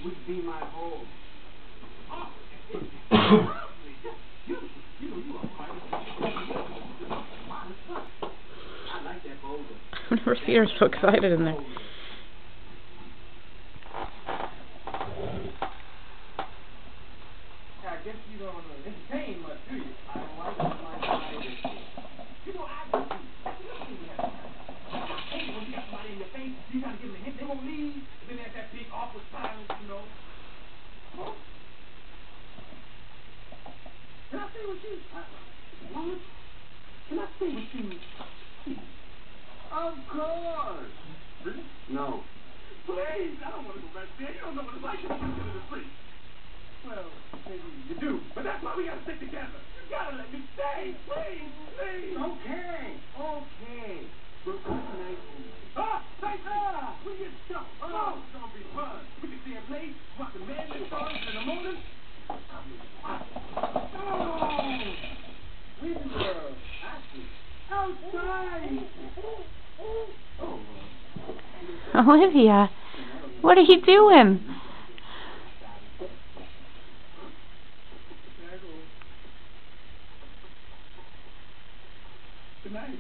would be my home. You are quite I like that boulder. I've never seen her so excited in there. I guess you don't entertain much, do you? I don't like it like I You know, I do. Hey, when you got somebody in your face, you trying to give them a hint, they won't leave. And then there's that big awkward silence, you know. Huh? Can I stay with you? What? Can I stay with you? Of course. Really? No. Please, I don't want to go back there. You don't know what it's like to be in the street. Well, maybe you do, but that's why we gotta stick together. You gotta let me stay, please, please. Okay. We're nice. Thank you. We get show. Oh, it's gonna be fun. We can stay and play, watch the man that starts in the morning. Oh, we were actually outside. Olivia, what are you doing? Good night.